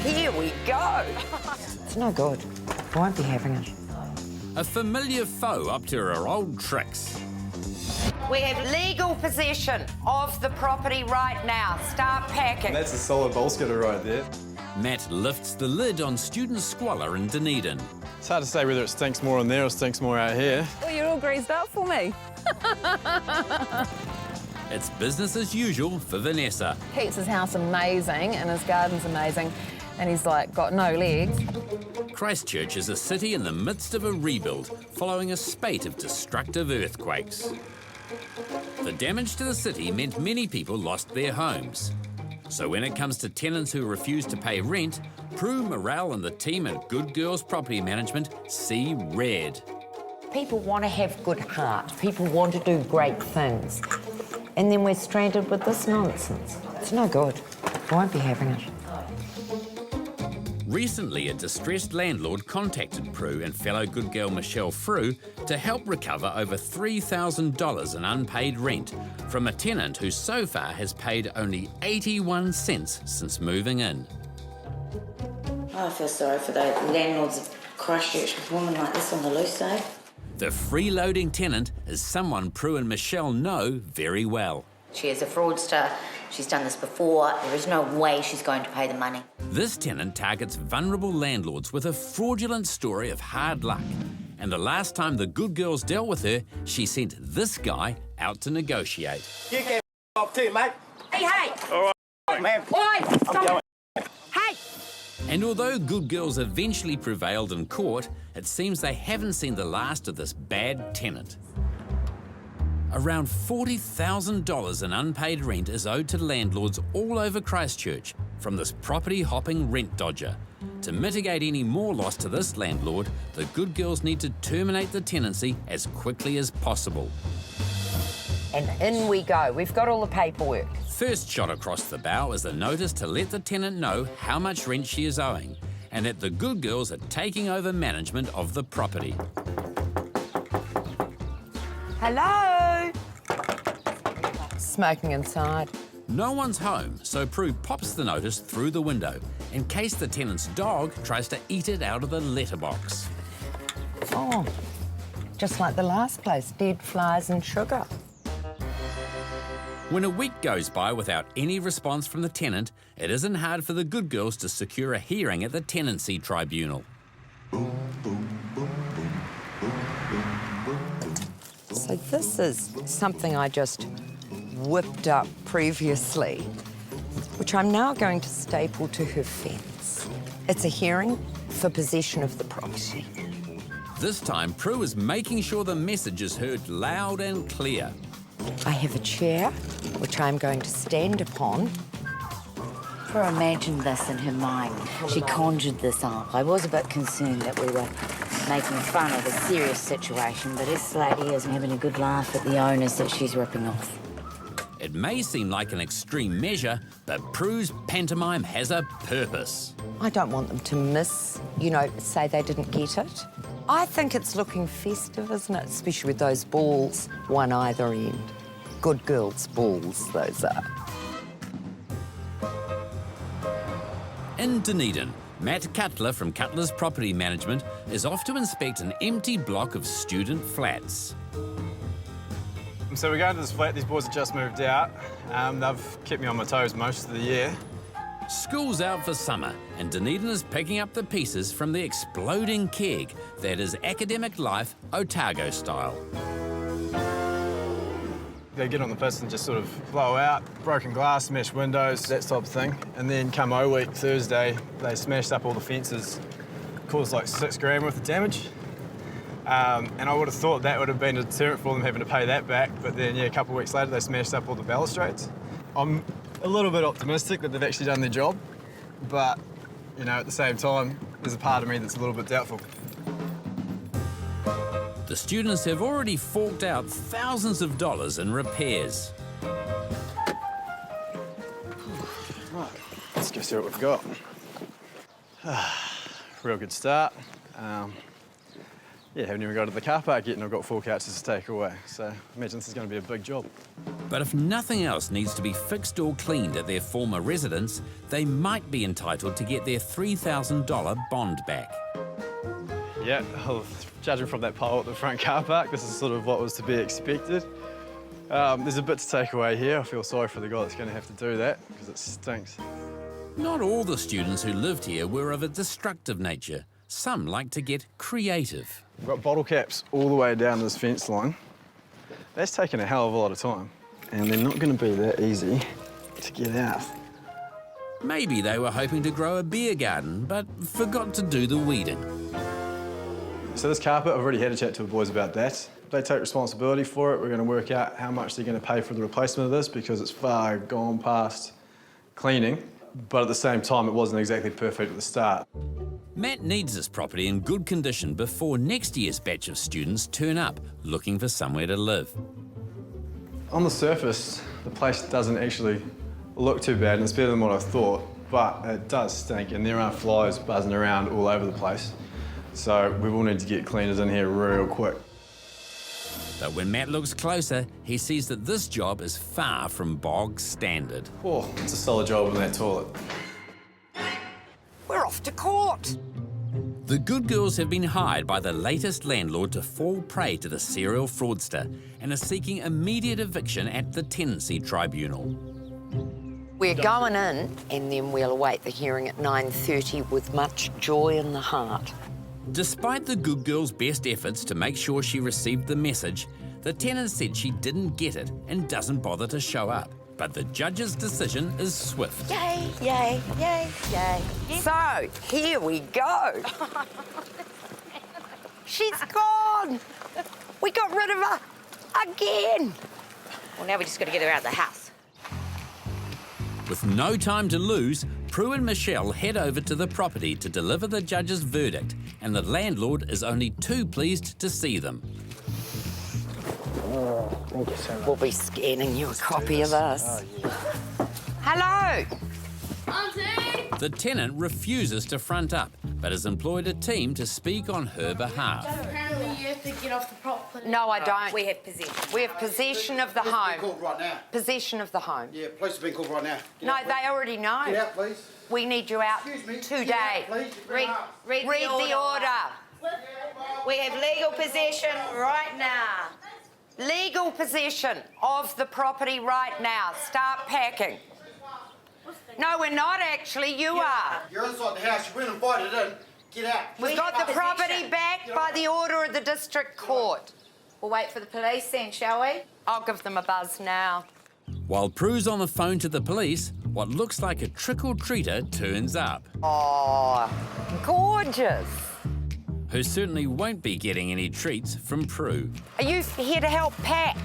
Here we go. It's no good. I won't be having it. A familiar foe up to her old tricks. We have legal possession of the property right now. Start packing. That's a solid bowl splitter right there. Matt lifts the lid on student squalor in Dunedin. It's hard to say whether it stinks more in there or stinks more out here. Well, you're all greased up for me. It's business as usual for Vanessa. Keeps his house amazing and his garden's amazing, and he's like got no legs. Christchurch is a city in the midst of a rebuild following a spate of destructive earthquakes. The damage to the city meant many people lost their homes. So when it comes to tenants who refuse to pay rent, Prue, Morale and the team at Good Girls Property Management see red. People want to have good heart. People want to do great things. And then we're stranded with this nonsense. It's no good. I won't be having it. Recently, a distressed landlord contacted Prue and fellow good girl Michelle Frew to help recover over $3,000 in unpaid rent from a tenant who so far has paid only 81 cents since moving in. I feel sorry for the landlords of Christchurch with women like this on the loose, eh? The freeloading tenant is someone Prue and Michelle know very well. She is a fraudster. She's done this before. There is no way she's going to pay the money. This tenant targets vulnerable landlords with a fraudulent story of hard luck. And the last time the good girls dealt with her, she sent this guy out to negotiate. You can off too, mate. Hey! All right, man. Oi! Stop! Hey! And although good girls eventually prevailed in court, it seems they haven't seen the last of this bad tenant. Around $40,000 in unpaid rent is owed to landlords all over Christchurch from this property-hopping rent dodger. To mitigate any more loss to this landlord, the good girls need to terminate the tenancy as quickly as possible. And in we go. We've got all the paperwork. First shot across the bow is a notice to let the tenant know how much rent she is owing and that the good girls are taking over management of the property. Hello? Smoking inside. No one's home, so Prue pops the notice through the window in case the tenant's dog tries to eat it out of the letterbox. Oh, just like the last place, dead flies and sugar. When a week goes by without any response from the tenant, it isn't hard for the good girls to secure a hearing at the tenancy tribunal. So this is something I just whipped up previously, which I'm now going to staple to her fence. It's a hearing for possession of the property. This time, Prue is making sure the message is heard loud and clear. I have a chair, which I'm going to stand upon. Prue imagined this in her mind. She conjured this up. I was a bit concerned that we were making fun of a serious situation, but this lady isn't having a good laugh at the owners that she's ripping off. It may seem like an extreme measure, but Prue's pantomime has a purpose. I don't want them to miss, say they didn't get it. I think it's looking festive, isn't it? Especially with those balls, one either end. Good girls' balls, those are. In Dunedin, Matt Cutler from Cutler's Property Management is off to inspect an empty block of student flats. So we go into this flat, these boys have just moved out. They've kept me on my toes most of the year. School's out for summer, and Dunedin is picking up the pieces from the exploding keg that is academic life Otago style. They get on the piss and just sort of blow out, broken glass, smashed windows, that type of thing. And then come O week, Thursday, they smashed up all the fences, caused like $6,000 worth of damage. And I would have thought that would have been a deterrent for them having to pay that back, but then, yeah, a couple of weeks later, they smashed up all the balustrades. I'm a little bit optimistic that they've actually done their job, but, at the same time, there's a part of me that's a little bit doubtful. The students have already forked out thousands of dollars in repairs. Right, let's go see what we've got. Real good start. Yeah, haven't even got to the car park yet and I've got 4 couches to take away. So imagine this is going to be a big job. But if nothing else needs to be fixed or cleaned at their former residence, they might be entitled to get their $3,000 bond back. Yeah, well, judging from that pile at the front car park, this is sort of what was to be expected. There's a bit to take away here. I feel sorry for the guy that's going to have to do that because it stinks. Not all the students who lived here were of a destructive nature. Some like to get creative. We've got bottle caps all the way down this fence line. That's taken a hell of a lot of time, and they're not going to be that easy to get out. Maybe they were hoping to grow a beer garden, but forgot to do the weeding. So this carpet, I've already had a chat to the boys about that. They take responsibility for it. We're going to work out how much they're going to pay for the replacement of this because it's far gone past cleaning, but at the same time, it wasn't exactly perfect at the start. Matt needs this property in good condition before next year's batch of students turn up looking for somewhere to live. On the surface, the place doesn't actually look too bad, and it's better than what I thought, but it does stink, and there are flies buzzing around all over the place. So we will need to get cleaners in here real quick. But when Matt looks closer, he sees that this job is far from bog standard. Oh, it's a solid job in that toilet. We're off to court. The good girls have been hired by the latest landlord to fall prey to the serial fraudster and are seeking immediate eviction at the Tenancy Tribunal. We're going in and then we'll await the hearing at 9:30 with much joy in the heart. Despite the good girl's best efforts to make sure she received the message, the tenant said she didn't get it and doesn't bother to show up. But the judge's decision is swift. Yay, yay, yay, yay. So, here we go. She's gone. We got rid of her again. Well, now we just got to get her out of the house. With no time to lose, Prue and Michelle head over to the property to deliver the judge's verdict, and the landlord is only too pleased to see them. Thank you so much. We'll be scanning you a copy of this. Hello. Auntie! The tenant refuses to front up, but has employed a team to speak on her behalf. Apparently you have to get off the property. No, I don't. We have possession. We have possession of the Police have been home. called right now. Possession of the home. Yeah, police have been called right now. Get No, out, please. they already know. Get out, please. We need you out Excuse me. today. Get out, please. You've been asked. Read Read the order. We have legal possession right now. Legal possession of the property right now. Start packing. No, we're not actually. You are. You're inside the house. You went and invited in. Get out. We've got the have property possession. back by the order of the district court. We'll wait for the police then, shall we? I'll give them a buzz now. While Prue's on the phone to the police, what looks like a trick-or-treater turns up, Oh, gorgeous. who certainly won't be getting any treats from Prue. Are you here to help pack?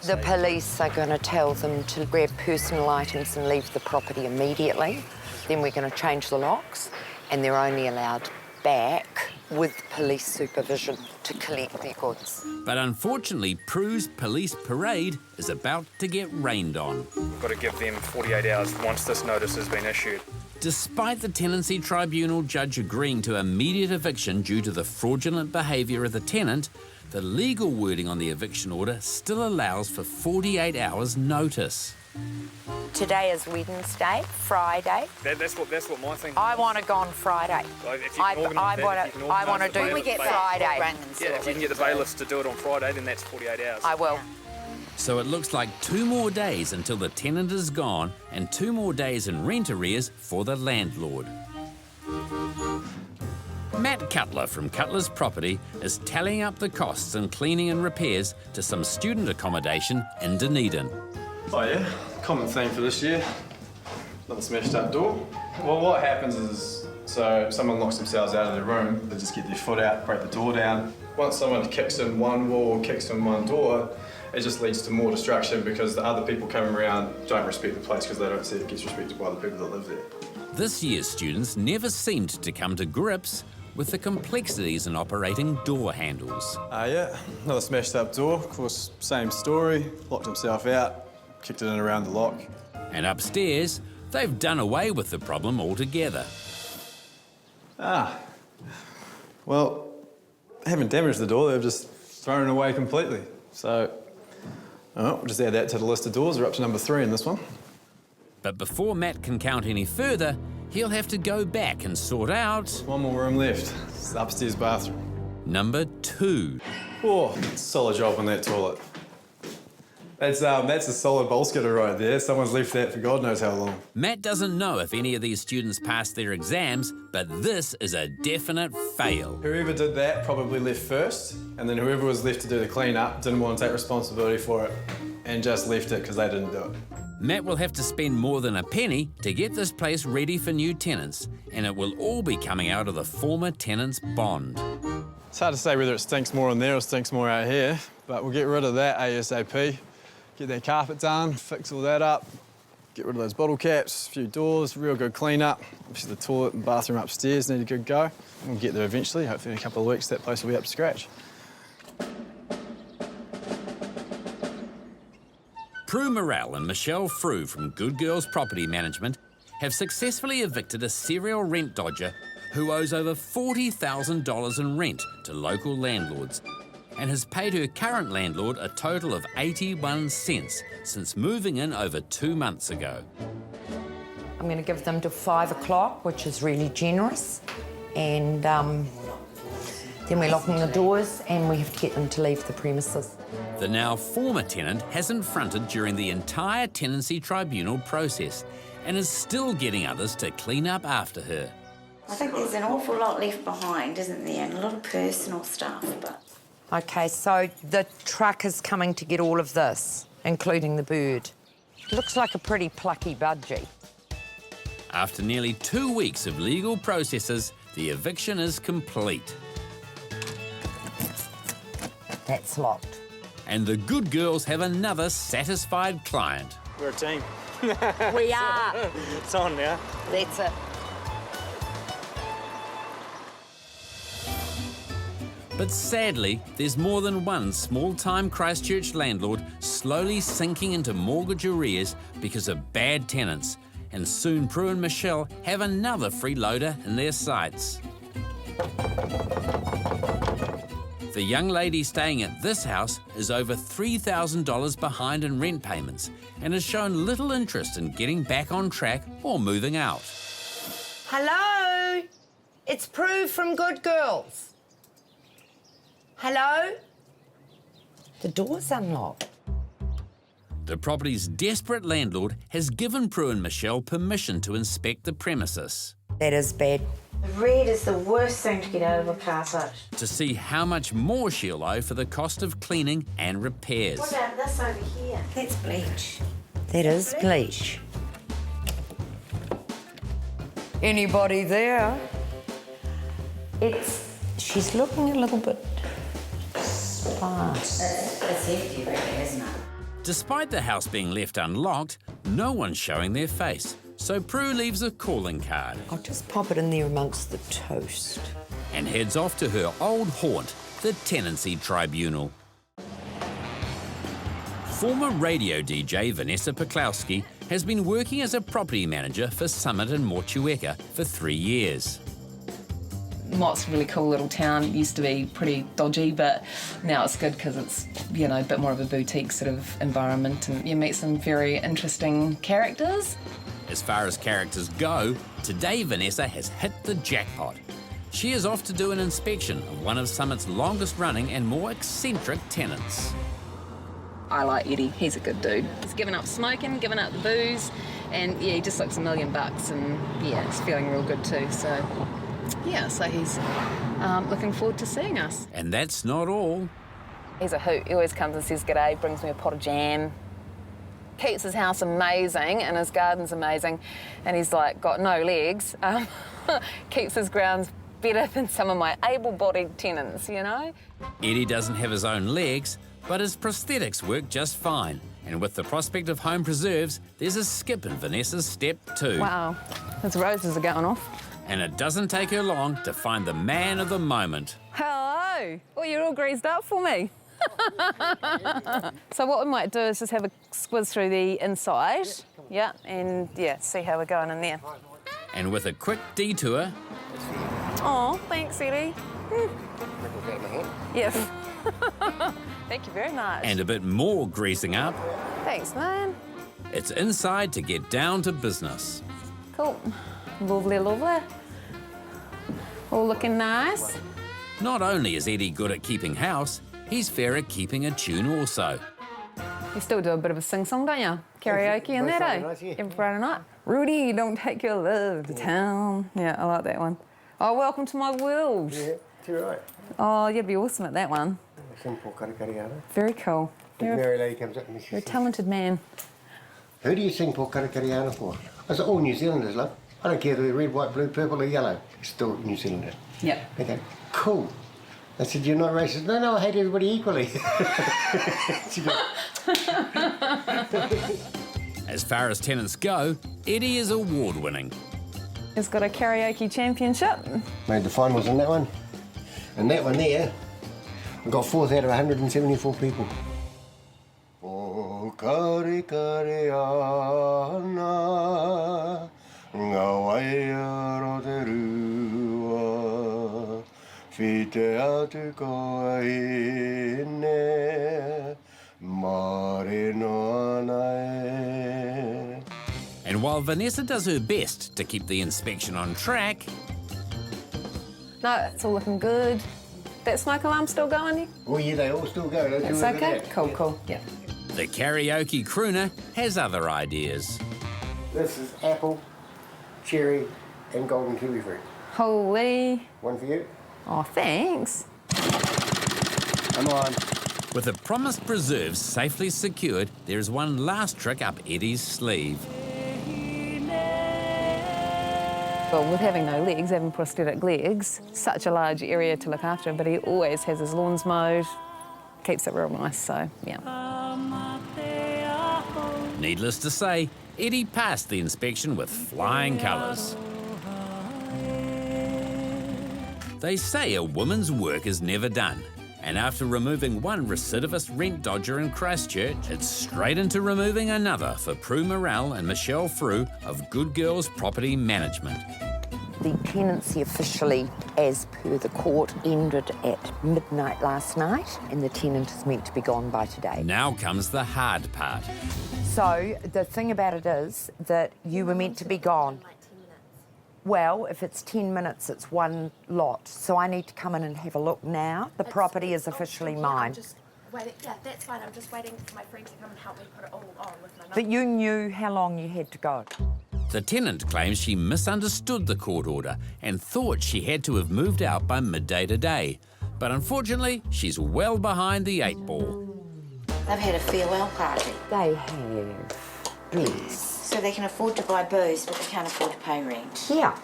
The police are going to tell them to grab personal items and leave the property immediately. Then we're going to change the locks, and they're only allowed back with police supervision to collect their goods. But unfortunately, Prue's police parade is about to get rained on. We've got to give them 48 hours once this notice has been issued. Despite the Tenancy Tribunal judge agreeing to immediate eviction due to the fraudulent behaviour of the tenant, the legal wording on the eviction order still allows for 48 hours notice. Today is Wednesday, Friday. That's what my thing. I want to go on Friday. Like, if you can organise that, if you can I want to organise the do bailiff- We get Friday. back, we'll ring and Yeah, if sort you can get the bailiffs to do it on Friday, then that's 48 hours. I will. So it looks like 2 more days until the tenant is gone and 2 more days in rent arrears for the landlord. Matt Cutler from Cutler's Property is tallying up the costs in cleaning and repairs to some student accommodation in Dunedin. Oh yeah, common theme for this year. Another smashed up door. Well, what happens is, so someone locks themselves out of their room, they just get their foot out, break the door down. Once someone kicks in one wall, kicks in one door, it just leads to more destruction because the other people coming around don't respect the place because they don't see it gets respected by the people that live there. This year's students never seemed to come to grips with the complexities in operating door handles. Yeah, another smashed up door. Of course, same story. Locked himself out, kicked it in around the lock. And upstairs, they've done away with the problem altogether. Well, haven't damaged the door, they've just thrown it away completely. So, we'll just add that to the list of doors. We're up to number 3 in this one. But before Matt can count any further, he'll have to go back and sort out... One more room left. It's the upstairs bathroom. number 2. Oh, solid job on that toilet. That's a solid bowl skidder right there. Someone's left that for God knows how long. Matt doesn't know if any of these students passed their exams, but this is a definite fail. Whoever did that probably left first, and then whoever was left to do the clean-up didn't want to take responsibility for it and just left it because they didn't do it. Matt will have to spend more than a penny to get this place ready for new tenants, and it will all be coming out of the former tenant's bond. It's hard to say whether it stinks more in there or stinks more out here, but we'll get rid of that ASAP. Get that carpet done, fix all that up, get rid of those bottle caps, a few doors, real good clean up. Obviously the toilet and bathroom upstairs need a good go. We'll get there eventually, hopefully in a couple of weeks that place will be up to scratch. Prue Morrell and Michelle Frew from Good Girls Property Management have successfully evicted a serial rent dodger who owes over $40,000 in rent to local landlords and has paid her current landlord a total of 81 cents since moving in over 2 months ago. I'm going to give them till 5 o'clock, which is really generous. And then we're locking the doors and we have to get them to leave the premises. The now former tenant hasn't fronted during the entire tenancy tribunal process and is still getting others to clean up after her. I think there's an awful lot left behind, isn't there? And a lot of personal stuff, but... OK, so the truck is coming to get all of this, including the bird. Looks like a pretty plucky budgie. After nearly 2 weeks of legal processes, the eviction is complete. That's locked. And the good girls have another satisfied client. We're a team. We are. It's on now. That's it. But sadly, there's more than one small-time Christchurch landlord slowly sinking into mortgage arrears because of bad tenants. And soon Prue and Michelle have another freeloader in their sights. The young lady staying at this house is over $3,000 behind in rent payments and has shown little interest in getting back on track or moving out. Hello? It's Prue from Good Girls. Hello? The door's unlocked. The property's desperate landlord has given Prue and Michelle permission to inspect the premises. That is bad. The red is the worst thing to get out of a car park. To see how much more she'll owe for the cost of cleaning and repairs. What about this over here? That's bleach. That is bleach. Anybody there? She's looking a little bit sparse. It's empty, really, isn't it? Despite the house being left unlocked, no one's showing their face. So Prue leaves a calling card I'll just pop it in there amongst the toast. and heads off to her old haunt, the Tenancy Tribunal. Former radio DJ Vanessa Peklowski has been working as a property manager for Summit and Motueka for 3 years. Mott's a really cool little town. It used to be pretty dodgy, but now it's good because it's, you know, a bit more of a boutique sort of environment and you meet some very interesting characters. As far as characters go, today Vanessa has hit the jackpot. She is off to do an inspection of one of Summit's longest running and more eccentric tenants. I like Eddie. He's a good dude. He's given up smoking, given up the booze, and yeah, he just looks $1 million and yeah, he's feeling real good too. So yeah, so he's looking forward to seeing us. And that's not all. He's a hoot. He always comes and says g'day, brings me a pot of jam. Keeps his house amazing and his garden's amazing, and he's like got no legs. Keeps his grounds better than some of my able-bodied tenants, you know? Eddie doesn't have his own legs, but his prosthetics work just fine. And with the prospect of home preserves, there's a skip in Vanessa's step too. Wow, his roses are going off. And it doesn't take her long to find the man of the moment. Hello. Well, you're all greased up for me. So what we might do is just have a squiz through the inside, yeah, and yeah, see how we're going in there. And with a quick detour, Oh, thanks, Eddie. Yes. Thank you very much. And a bit more greasing up. Thanks, man. It's inside to get down to business. Cool. Lovely, lovely. All looking nice. Not only is Eddie good at keeping house, he's fair at keeping a tune also. You still do a bit of a sing-song, don't you? Karaoke and that, Friday eh? nights, yeah. Every Friday night. Rudy, don't take your love to town. Yeah, I like that one. Oh, welcome to my world. Yeah, you're right. Oh, you'd be awesome at that one. Simple karakariana. Very cool. You're Mary lady comes up and she you're a says, talented man. who do you sing for karakariana for? I said, all New Zealanders, love. I don't care if they're red, white, blue, purple or yellow. It's still New Zealander. Yep. They go, cool. I said, you're not racist? No, I hate everybody equally. She goes, As far as tenants go, Eddie is award-winning. He's got a karaoke championship. made the finals in that one. And that one there, I got 4th out of 174 people. O kare kare ana, ngā waia te rua, white atu koa ine, mare no ana e. And while Vanessa does her best to keep the inspection on track, No, it's all looking good. That smoke alarm's still going? Oh yeah, they all still go. Don't you It's worry okay? about that. Cool, Yeah. cool. Yeah. the karaoke crooner has other ideas. This is apple, cherry, and golden kiwi fruit. Holy. One for you. Oh, thanks. Come on. With the promised preserves safely secured, there is one last trick up Eddie's sleeve. Well, with having no legs, having prosthetic legs, such a large area to look after, but he always has his lawns mowed, keeps it real nice, so yeah. Needless to say, Eddie passed the inspection with flying colours. They say a woman's work is never done, and after removing one recidivist rent dodger in Christchurch, it's straight into removing another for Prue Morrell and Michelle Frew of Good Girls Property Management. The tenancy officially, as per the court, ended at midnight last night, and the tenant is meant to be gone by today. Now comes the hard part. So the thing about it is that you were meant to be gone. Well, if it's 10 minutes, it's one lot. So I need to come in and have a look now. The property is officially mine. I'm just waiting. Yeah, that's fine. I'm just waiting for my friend to come and help me put it all on with my number. But you knew how long you had to go. The tenant claims she misunderstood the court order and thought she had to have moved out by midday today. But unfortunately, she's well behind the 8 ball. They've had a farewell party, They have. Yes. so they can afford to buy booze, but they can't afford to pay rent. Yeah.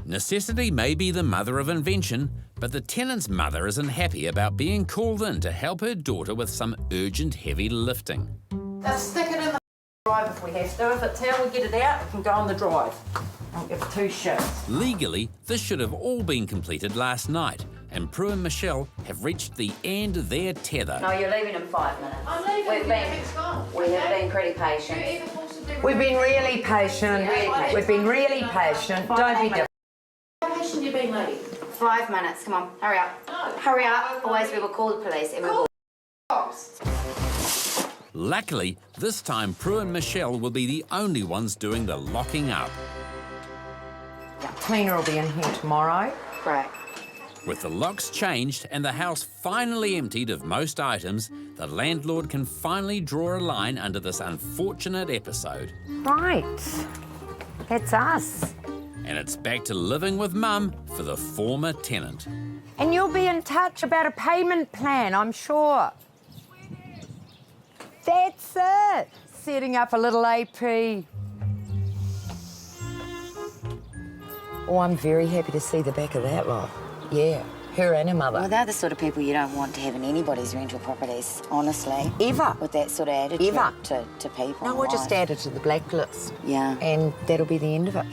Necessity may be the mother of invention, but the tenant's mother isn't happy about being called in to help her daughter with some urgent heavy lifting. Let's stick it in the drive if we have to. If it's how we get it out, it can go on the drive. I'll give 2 shifts. Legally, this should have all been completed last night, and Prue and Michelle have reached the end of their tether. No, you're leaving in 5 minutes. I'm leaving. We've been, It's gone. we have Okay? been pretty You're patient. either forced to do. We've been really patient. We've been really patient. Don't be difficult. How patient you been, lady? 5 minutes, come on, hurry up. No. Hurry up, otherwise we will call the police and we will... Luckily, this time Prue and Michelle will be the only ones doing the locking up. Cleaner will be in here tomorrow. Great. With the locks changed and the house finally emptied of most items, the landlord can finally draw a line under this unfortunate episode. Right. That's us. And it's back to living with Mum for the former tenant. And you'll be in touch about a payment plan, I'm sure. That's it. Setting up a little AP. Oh, I'm very happy to see the back of that lot. Yeah, her and her mother. Well, they're the sort of people you don't want to have in anybody's rental properties, honestly. Ever. With that sort of attitude Ever. to people. No, we'll just Right. add it to the blacklist. Yeah. And that'll be the end of it.